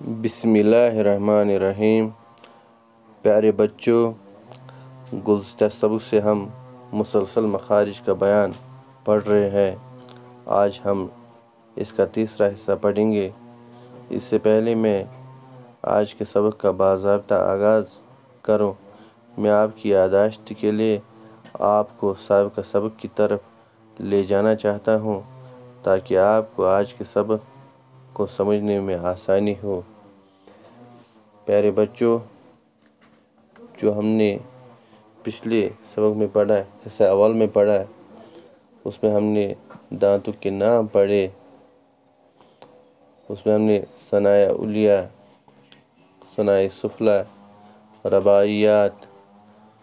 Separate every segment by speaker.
Speaker 1: بسم اللہ الرحمن الرحیم۔ پیارے بچوں، گزشتہ سبق سے ہم مسلسل مخارج کا بیان پڑھ رہے ہیں۔ آج ہم اس کا تیسرا حصہ پڑھیں گے۔ اس سے پہلے میں آج کے سبق کا باضابطہ آغاز کروں، میں آپ کی یادداشت کے لیے آپ کو سابقہ سبق کی طرف لے جانا چاہتا ہوں تاکہ آپ کو آج کے سبق کو سمجھنے میں آسانی ہو۔ پیارے بچوں، جو ہم نے پچھلے سبق میں پڑھا، حصہ اول میں پڑھا، اس میں ہم نے دانتوں کے نام پڑھے۔ اس میں ہم نے ثنایا علیہ، ثنایا سفلی، رباعیات،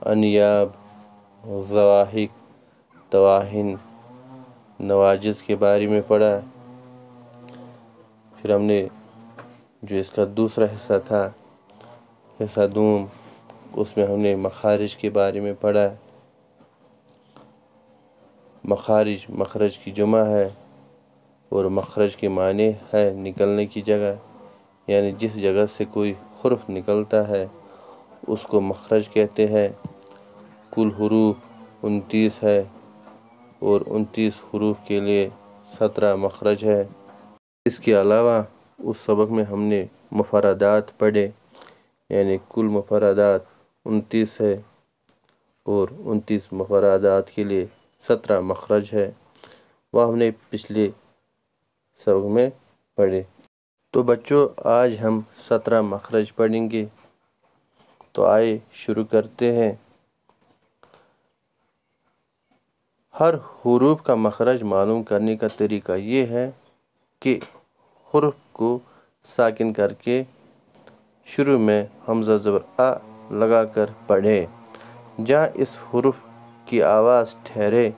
Speaker 1: انیاب، ضواحک، طواحن، نواجذ کے بارے میں پڑھا۔ پھر ہم نے جو اس کا دوسرا حصہ تھا، حصہ دوم، اس میں ہم نے مخارج کے بارے میں پڑھا۔ مخارج مخرج کی جمع ہے اور مخرج کے معنی ہے نکلنے کی جگہ، یعنی جس جگہ سے کوئی حرف نکلتا ہے اس کو مخرج کہتے ہیں۔ کل حروف 29 ہے اور 29 حروف کے لیے 17 مخرج ہے۔ اس کے علاوہ اس سبق میں ہم نے مفردات پڑھے، یعنی کل مفردات 29 ہے اور 29 مفردات کے لیے 17 مخرج ہے، وہ ہم نے پچھلے سبق میں پڑھے۔ تو بچوں، آج ہم 17 مخرج پڑھیں گے، تو آئے شروع کرتے ہیں۔ ہر حروف کا مخرج معلوم کرنے کا طریقہ یہ ہے کہ حرف کو ساکن کر کے شروع میں حمزہ زبر آ لگا کر پڑھے۔ جہاں اس حرف کی آواز ٹھہرے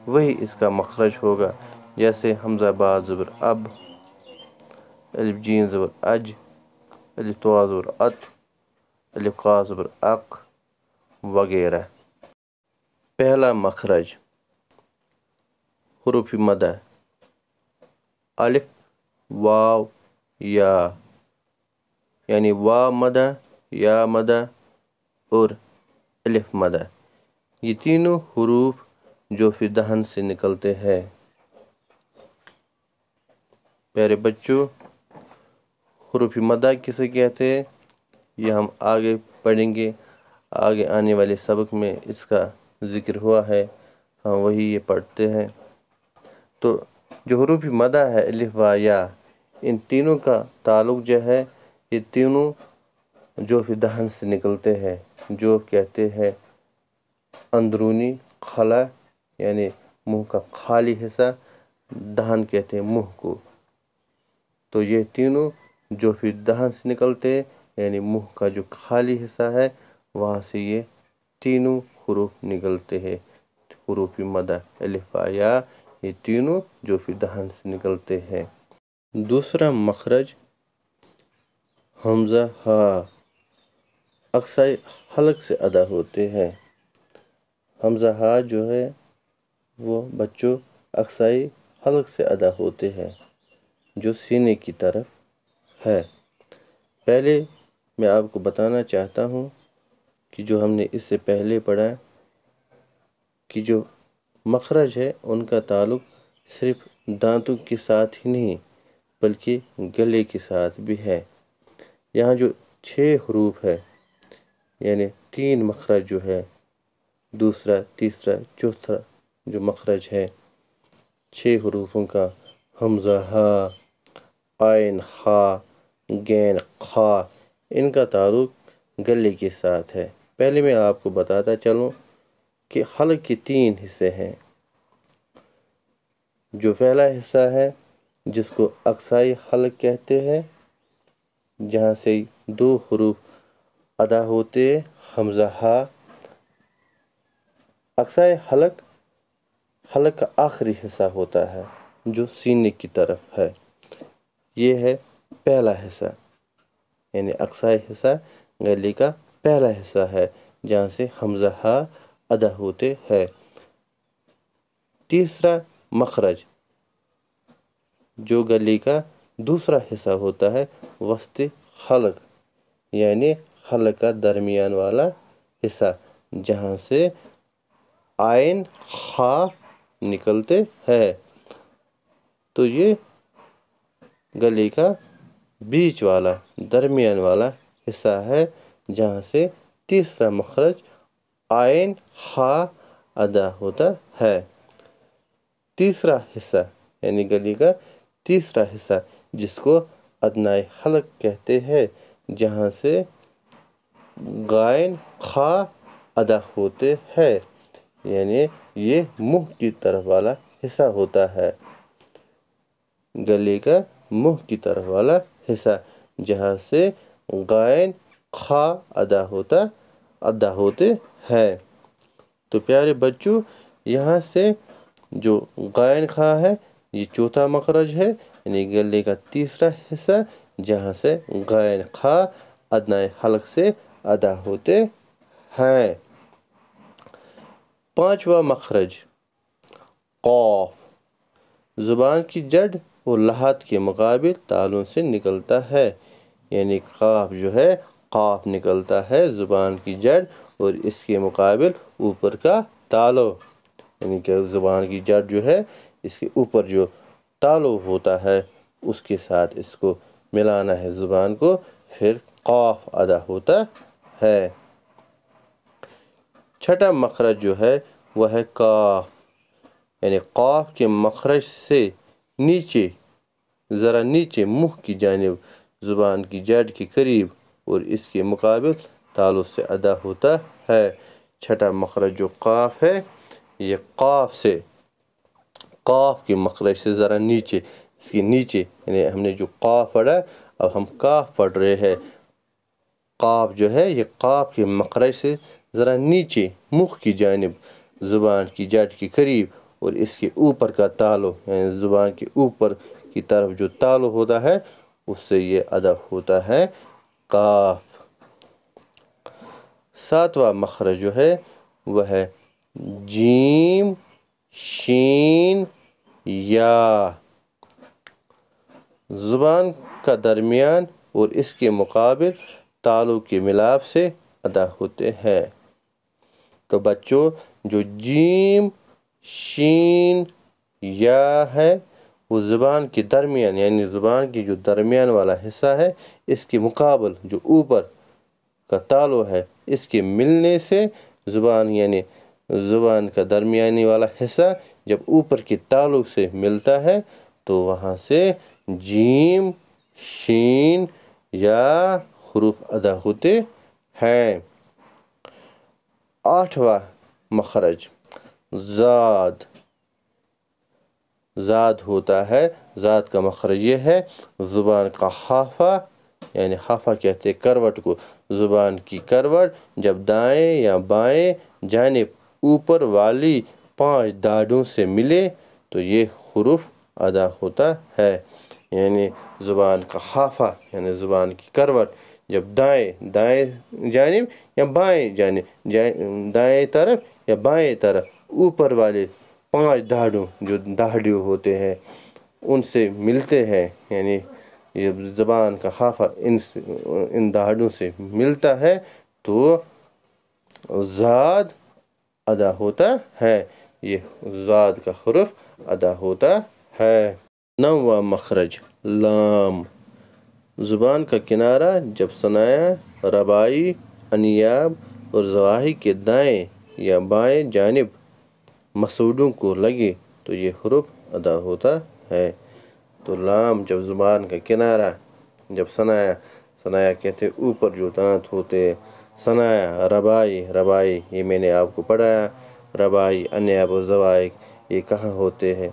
Speaker 1: وہی اس کا مخرج ہوگا، جیسے حمزہ با زبر اب، الف جیم زبر اج، الف تو زبر ات، الف قاف زبر اق وغیرہ۔ پہلا مخرج حروف مدہ، الف، واو، یا، یعنی وا مدہ، یا مدہ اور الف مدہ، یہ تینوں حروف جو فی دہن سے نکلتے ہیں۔ پیارے بچوں، حروف مدہ کسے کہتے ہیں یہ ہم آگے پڑھیں گے، آگے آنے والے سبق میں اس کا ذکر ہوا ہے، ہم وہی یہ پڑھتے ہیں۔ تو جو حروف مدہ ہے الف، وا، یا، ان تینوں کا تعلق جو ہے، یہ تینوں جو فی دہن سے نکلتے ہیں، جو کہتے ہیں اندرونی خلا، یعنی منہ کا خالی حصہ، دہن کہتے ہیں منہ کو۔ تو یہ تینوں جو فی دہن سے نکلتے ہیں، یعنی منہ کا جو خالی حصہ ہے وہاں سے یہ تینوں حروف نکلتے ہیں۔ حروف مدہ الف، وا، یا، یہ تینوں جو فی دہن سے نکلتے ہیں۔ دوسرا مخرج حمزہ ہا، اقصی حلق سے ادا ہوتے ہیں۔ حمزہ ہا جو ہے وہ بچوں اقصی حلق سے ادا ہوتے ہیں، جو سینے کی طرف ہے۔ پہلے میں آپ کو بتانا چاہتا ہوں کہ جو ہم نے اس سے پہلے پڑھا کہ جو مخرج ہے ان کا تعلق صرف دانتوں کے ساتھ ہی نہیں بلکہ گلے کے ساتھ بھی ہے۔ یہاں جو 6 حروف ہے، یعنی 3 مخرج جو ہے، دوسرا، تیسرا، چوتھا جو مخرج ہے 6 حروفوں کا، حمزہ ہا، عین خا، غین خا، ان کا تعلق گلے کے ساتھ ہے۔ پہلے میں آپ کو بتاتا چلوں کہ حلق کے 3 حصے ہیں۔ جو پہلا حصہ ہے جس کو اقصی حلق کہتے ہیں، جہاں سے 2 حروف ادا ہوتے، حمزہ ہا۔ اقصی حلق حلق کا آخری حصہ ہوتا ہے جو سینے کی طرف ہے، یہ ہے پہلا حصہ، یعنی اقصی حصہ گلے کا پہلا حصہ ہے جہاں سے حمزہ ہا ادا ہوتے ہیں۔ تیسرا مخرج جو گلے کا دوسرا حصہ ہوتا ہے وسط حلق یعنی حلق کا درمیان والا حصہ جہاں سے عین خا نکلتے ہیں، تو یہ گلے کا بیچ والا درمیان والا حصہ ہے جہاں سے تیسرا مخرج عین خا ادا ہوتا ہے۔ تیسرا حصہ یعنی گلے کا تیسرا حصہ جس کو ادنائے حلق کہتے ہیں، جہاں سے غین خا ادا ہوتے ہیں، یعنی یہ منہ کی طرف والا حصہ ہوتا ہے، گلے کا منہ کی طرف والا حصہ جہاں سے غین خا ادا ہوتے ہیں۔ تو پیارے بچوں، یہاں سے جو غین خا ہے یہ چوتھا مخرج ہے، یعنی گلے کا تیسرا حصہ جہاں سے غین خا ادنائے حلق سے ادا ہوتے ہیں۔ پانچواں مخرج قاف، زبان کی جڑ اور لحد کے مقابل تالوں سے نکلتا ہے، یعنی قاف جو ہے قاف نکلتا ہے زبان کی جڑ اور اس کے مقابل اوپر کا تالو، یعنی کہ زبان کی جڑ جو ہے اس کے اوپر جو تالو ہوتا ہے اس کے ساتھ اس کو ملانا ہے زبان کو، پھر قاف ادا ہوتا ہے۔ چھٹا مخرج جو ہے وہ ہے کاف، یعنی قاف کے مخرج سے نیچے، ذرا نیچے منہ کی جانب زبان کی جڑ کے قریب اور اس کے مقابل تالو سے ادا ہوتا ہے۔ چھٹا مخرج جو قاف ہے یہ قاف کے مخرج سے ذرا نیچے، اس کے نیچے، یعنی ہم نے جو قاف پڑھا اب ہم کاف پڑھ رہے ہیں، قاف جو ہے یہ قاف کے مخرج سے ذرا نیچے منہ کی جانب زبان کی جڑ کے قریب اور اس کے اوپر کا تالو، یعنی زبان کے اوپر کی طرف جو تالو ہوتا ہے اس سے یہ ادا ہوتا ہے قاف۔ ساتواں مخرج جو ہے وہ ہے جیم شین یا، زبان کا درمیان اور اس کے مقابل تالو کے ملاپ سے ادا ہوتے ہیں۔ تو بچوں، جو جیم شین یا ہے وہ زبان کے درمیان، یعنی زبان کی جو درمیان والا حصہ ہے اس کے مقابل جو اوپر کا تالو ہے اس کے ملنے سے زبان، یعنی زبان کا درمیانی والا حصہ جب اوپر کے تالو سے ملتا ہے تو وہاں سے جیم شین یا حروف ادا ہوتے ہیں۔ آٹھواں مخرج زاد ہوتا ہے۔ زاد کا مخرج یہ ہے زبان کا حافہ، یعنی حافہ کہتے ہیں کروٹ کو، زبان کی کروٹ جب دائیں یا بائیں جانب اوپر والی 5 داڑھوں سے ملے تو یہ حروف ادا ہوتا ہے، یعنی زبان کا حافہ یعنی زبان کی کروٹ جب دائیں جانب یا بائیں جانب، دائیں طرف یا بائیں طرف اوپر والے 5 داڑھوں جو داڑھی ہوتے ہیں ان سے ملتے ہیں، یعنی یہ زبان کا حافہ ان داڑھوں سے ملتا ہے تو زاد ادا ہوتا ہے، یہ زاد کا حرف ادا ہوتا ہے۔ 9واں مخرج لام، زبان کا کنارہ جب ثنایا رباعی انیاب اور زواہر کے دائیں یا بائیں جانب مسوڑوں کو لگے تو یہ حرف ادا ہوتا ہے۔ تو لام جب زبان کا کنارہ جب ثنایا کہتے ہیں اوپر جو دانت ہوتے ہیں، ثنایا رباعی یہ میں نے آپ کو پڑھایا، رباعی انیاب و زوائد یہ کہاں ہوتے ہیں،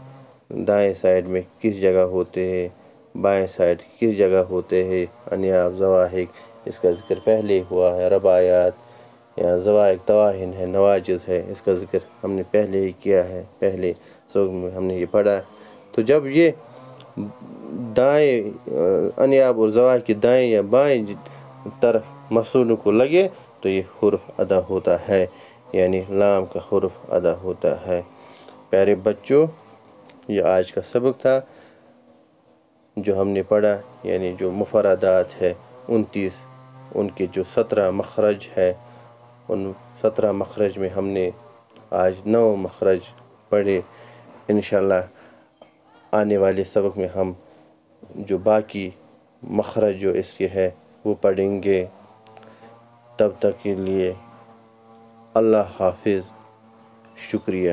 Speaker 1: دائیں سائڈ میں کس جگہ ہوتے ہیں، بائیں سائڈ کس جگہ ہوتے ہیں، انیاب زواہر اس کا ذکر پہلے ہوا ہے، رباعیات یا زوائد تواہن ہے، نواجذ ہے، اس کا ذکر ہم نے پہلے ہی کیا ہے، پہلے سبق میں ہم نے یہ پڑھا۔ تو جب یہ دائیں انیاب اور زواہر کی دائیں یا بائیں طرف مسوڑوں کو لگے تو یہ حرف ادا ہوتا ہے، یعنی لام کا حرف ادا ہوتا ہے۔ پیارے بچوں، یہ آج کا سبق تھا جو ہم نے پڑھا، یعنی جو مفردات ہے 29 ان کے جو 17 مخرج ہے، ان 17 مخرج میں ہم نے آج 9 مخرج پڑھے۔ انشاءاللہ آنے والے سبق میں ہم جو باقی مخرج جو اس کے ہے وہ پڑھیں گے۔ تب تک کے لیے اللہ حافظ، شکریہ۔